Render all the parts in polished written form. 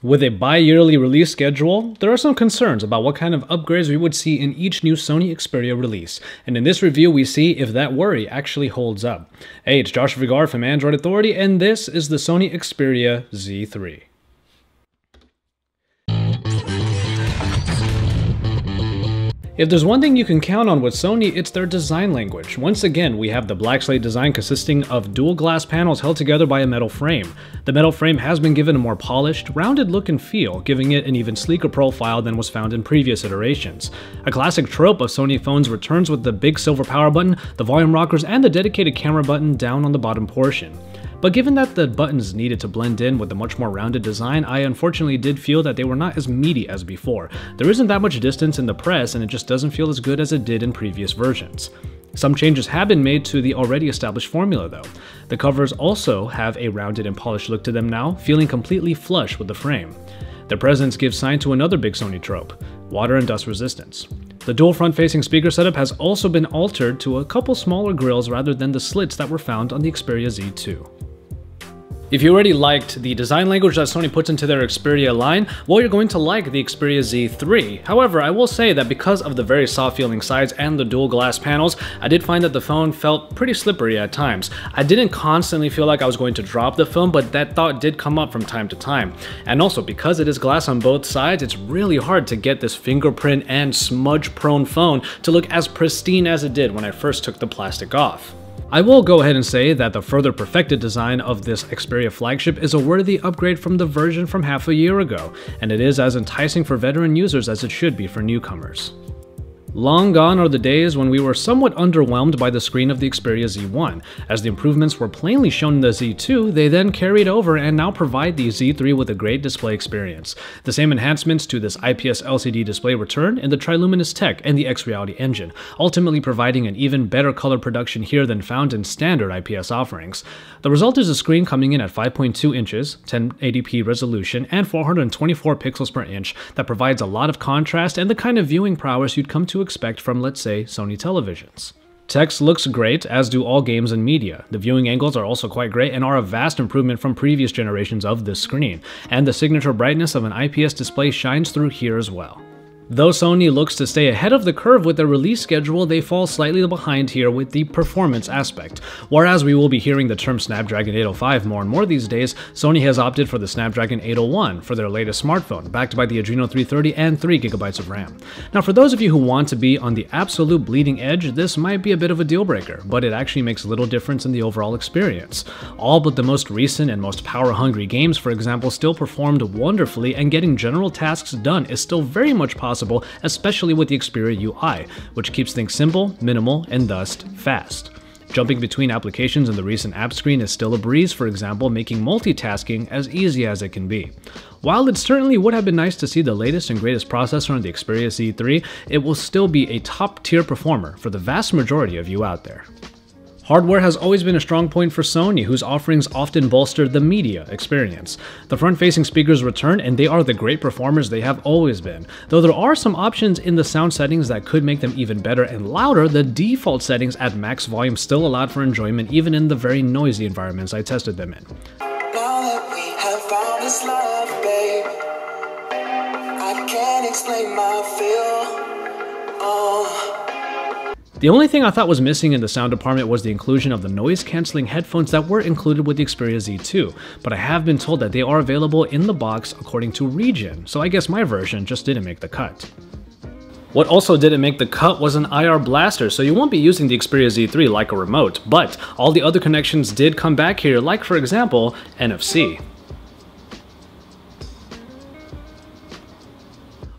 With a bi-yearly release schedule, there are some concerns about what kind of upgrades we would see in each new Sony Xperia release, and in this review we see if that worry actually holds up. Hey, it's Josh Vigar from Android Authority, and this is the Sony Xperia Z3. If there's one thing you can count on with Sony, it's their design language. Once again, we have the black slate design consisting of dual glass panels held together by a metal frame. The metal frame has been given a more polished, rounded look and feel, giving it an even sleeker profile than was found in previous iterations. A classic trope of Sony phones returns with the big silver power button, the volume rockers, and the dedicated camera button down on the bottom portion. But given that the buttons needed to blend in with the much more rounded design, I unfortunately did feel that they were not as meaty as before. There isn't that much distance in the press, and it just doesn't feel as good as it did in previous versions. Some changes have been made to the already established formula though. The covers also have a rounded and polished look to them now, feeling completely flush with the frame. Their presence gives sign to another big Sony trope: water and dust resistance. The dual front-facing speaker setup has also been altered to a couple smaller grills rather than the slits that were found on the Xperia Z2. If you already liked the design language that Sony puts into their Xperia line, well, you're going to like the Xperia Z3. However, I will say that because of the very soft feeling sides and the dual glass panels, I did find that the phone felt pretty slippery at times. I didn't constantly feel like I was going to drop the phone, but that thought did come up from time to time. And also, because it is glass on both sides, it's really hard to get this fingerprint and smudge-prone phone to look as pristine as it did when I first took the plastic off. I will go ahead and say that the further perfected design of this Xperia flagship is a worthy upgrade from the version from half a year ago, and it is as enticing for veteran users as it should be for newcomers. Long gone are the days when we were somewhat underwhelmed by the screen of the Xperia Z1. As the improvements were plainly shown in the Z2, they then carried over and now provide the Z3 with a great display experience. The same enhancements to this IPS LCD display return in the Triluminous Tech and the X-Reality engine, ultimately providing an even better color production here than found in standard IPS offerings. The result is a screen coming in at 5.2 inches, 1080p resolution, and 424 pixels per inch that provides a lot of contrast and the kind of viewing prowess you'd come to expect from, let's say, Sony televisions. Text looks great, as do all games and media. The viewing angles are also quite great and are a vast improvement from previous generations of this screen, and the signature brightness of an IPS display shines through here as well. Though Sony looks to stay ahead of the curve with their release schedule, they fall slightly behind here with the performance aspect. Whereas we will be hearing the term Snapdragon 805 more and more these days, Sony has opted for the Snapdragon 801 for their latest smartphone, backed by the Adreno 330 and 3GB of RAM. Now, for those of you who want to be on the absolute bleeding edge, this might be a bit of a deal breaker, but it actually makes little difference in the overall experience. All but the most recent and most power-hungry games, for example, still performed wonderfully, and getting general tasks done is still very much possible, especially with the Xperia UI, which keeps things simple, minimal, and thus fast. Jumping between applications in the recent app screen is still a breeze, for example, making multitasking as easy as it can be. While it certainly would have been nice to see the latest and greatest processor on the Xperia Z3, it will still be a top-tier performer for the vast majority of you out there. Hardware has always been a strong point for Sony, whose offerings often bolster the media experience. The front-facing speakers return, and they are the great performers they have always been. Though there are some options in the sound settings that could make them even better and louder, the default settings at max volume still allowed for enjoyment even in the very noisy environments I tested them in. Now that we have found this love, babe, I can't explain my feel. The only thing I thought was missing in the sound department was the inclusion of the noise-canceling headphones that were included with the Xperia Z2, but I have been told that they are available in the box according to region, so I guess my version just didn't make the cut. What also didn't make the cut was an IR blaster, so you won't be using the Xperia Z3 like a remote, but all the other connections did come back here, like for example, NFC.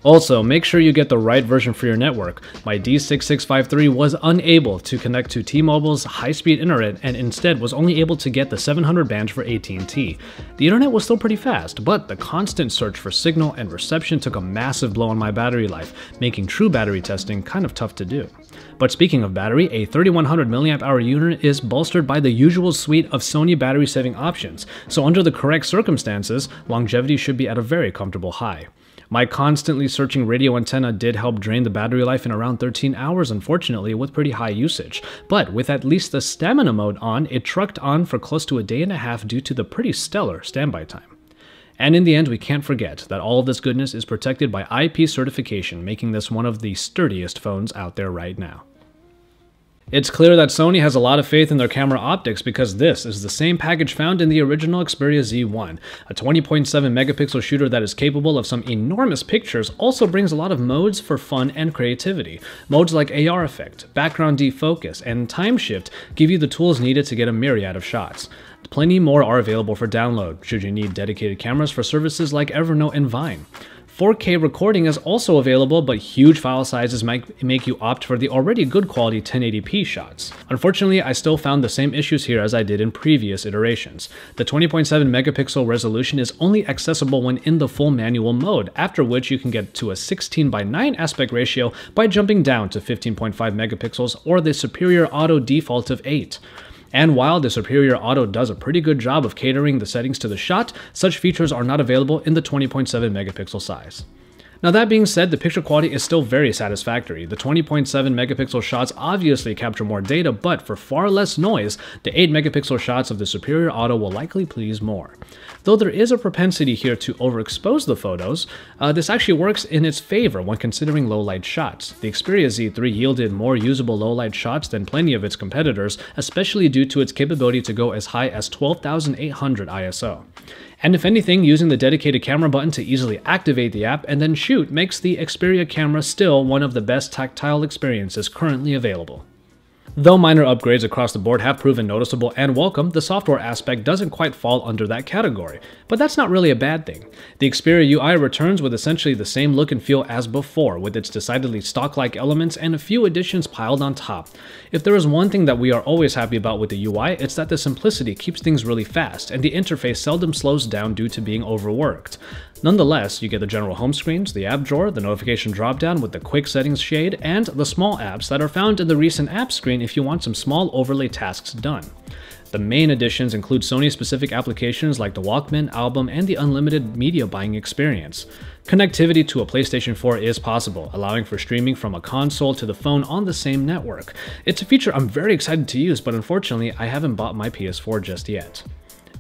Also, make sure you get the right version for your network. My D6653 was unable to connect to T-Mobile's high-speed internet and instead was only able to get the 700 band for AT&T. The internet was still pretty fast, but the constant search for signal and reception took a massive blow on my battery life, making true battery testing kind of tough to do. But speaking of battery, a 3100 mAh unit is bolstered by the usual suite of Sony battery-saving options, so under the correct circumstances, longevity should be at a very comfortable high. My constantly searching radio antenna did help drain the battery life in around 13 hours, unfortunately, with pretty high usage. But with at least the stamina mode on, it trucked on for close to a day and a half due to the pretty stellar standby time. And in the end, we can't forget that all of this goodness is protected by IP certification, making this one of the sturdiest phones out there right now. It's clear that Sony has a lot of faith in their camera optics because this is the same package found in the original Xperia Z1. A 20.7 megapixel shooter that is capable of some enormous pictures also brings a lot of modes for fun and creativity. Modes like AR effect, background defocus, and time shift give you the tools needed to get a myriad of shots. Plenty more are available for download, should you need dedicated cameras for services like Evernote and Vine. 4K recording is also available, but huge file sizes might make you opt for the already good quality 1080p shots. Unfortunately, I still found the same issues here as I did in previous iterations. The 20.7 megapixel resolution is only accessible when in the full manual mode, after which you can get to a 16:9 aspect ratio by jumping down to 15.5 megapixels or the superior auto default of 8. And while the superior auto does a pretty good job of catering the settings to the shot, such features are not available in the 20.7 megapixel size. Now that being said, the picture quality is still very satisfactory. The 20.7 megapixel shots obviously capture more data, but for far less noise, the 8 megapixel shots of the superior auto will likely please more. Though there is a propensity here to overexpose the photos, this actually works in its favor when considering low-light shots. The Xperia Z3 yielded more usable low-light shots than plenty of its competitors, especially due to its capability to go as high as 12,800 ISO. And if anything, using the dedicated camera button to easily activate the app and then shoot makes the Xperia camera still one of the best tactile experiences currently available. Though minor upgrades across the board have proven noticeable and welcome, the software aspect doesn't quite fall under that category. But that's not really a bad thing. The Xperia UI returns with essentially the same look and feel as before, with its decidedly stock-like elements and a few additions piled on top. If there is one thing that we are always happy about with the UI, it's that the simplicity keeps things really fast, and the interface seldom slows down due to being overworked. Nonetheless, you get the general home screens, the app drawer, the notification dropdown with the quick settings shade, and the small apps that are found in the recent app screen if you want some small overlay tasks done. The main additions include Sony-specific applications like the Walkman, album, and the unlimited media buying experience. Connectivity to a PlayStation 4 is possible, allowing for streaming from a console to the phone on the same network. It's a feature I'm very excited to use, but unfortunately, I haven't bought my PS4 just yet.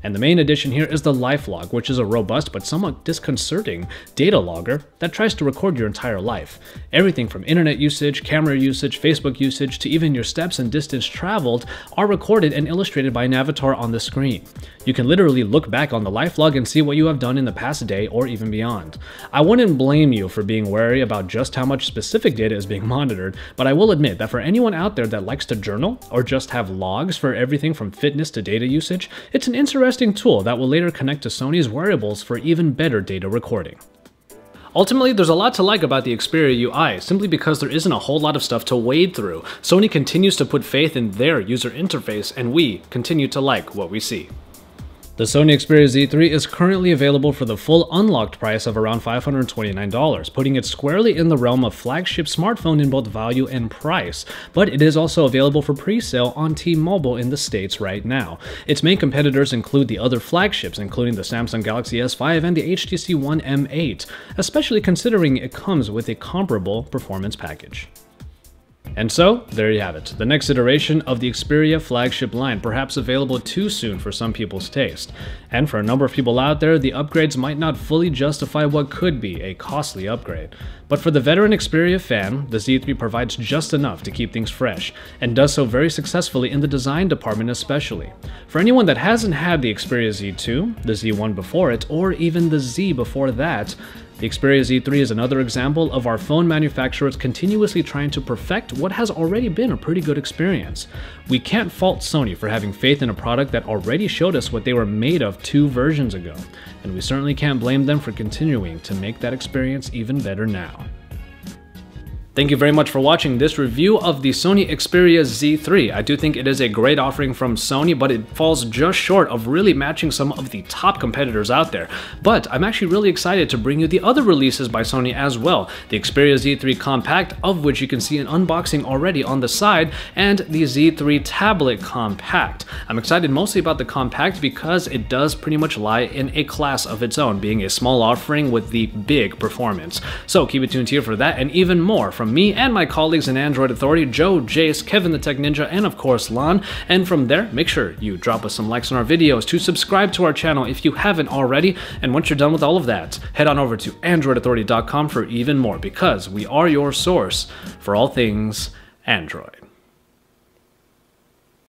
And the main addition here is the Life Log, which is a robust but somewhat disconcerting data logger that tries to record your entire life. Everything from internet usage, camera usage, Facebook usage, to even your steps and distance traveled are recorded and illustrated by an avatar on the screen. You can literally look back on the Life Log and see what you have done in the past day or even beyond. I wouldn't blame you for being wary about just how much specific data is being monitored, but I will admit that for anyone out there that likes to journal or just have logs for everything from fitness to data usage, it's an interesting tool that will later connect to Sony's wearables for even better data recording. Ultimately, there's a lot to like about the Xperia UI, simply because there isn't a whole lot of stuff to wade through. Sony continues to put faith in their user interface, and we continue to like what we see. The Sony Xperia Z3 is currently available for the full unlocked price of around $529, putting it squarely in the realm of flagship smartphone in both value and price, but it is also available for pre-sale on T-Mobile in the States right now. Its main competitors include the other flagships, including the Samsung Galaxy S5 and the HTC One M8, especially considering it comes with a comparable performance package. And so, there you have it, the next iteration of the Xperia flagship line, perhaps available too soon for some people's taste. And for a number of people out there, the upgrades might not fully justify what could be a costly upgrade. But for the veteran Xperia fan, the Z3 provides just enough to keep things fresh, and does so very successfully in the design department especially. For anyone that hasn't had the Xperia Z2, the Z1 before it, or even the Z before that, the Xperia Z3 is another example of our phone manufacturers continuously trying to perfect what has already been a pretty good experience. We can't fault Sony for having faith in a product that already showed us what they were made of 2 versions ago, and we certainly can't blame them for continuing to make that experience even better now. Thank you very much for watching this review of the Sony Xperia Z3. I do think it is a great offering from Sony, but it falls just short of really matching some of the top competitors out there. But I'm actually really excited to bring you the other releases by Sony as well. The Xperia Z3 Compact, of which you can see an unboxing already on the side, and the Z3 Tablet Compact. I'm excited mostly about the Compact because it does pretty much lie in a class of its own, being a small offering with the big performance. So keep it tuned here for that and even more from from me and my colleagues in Android Authority, Joe, Jace, Kevin the Tech Ninja, and of course Lon. And from there, make sure you drop us some likes on our videos, to subscribe to our channel if you haven't already, and once you're done with all of that, head on over to androidauthority.com for even more, because we are your source for all things Android.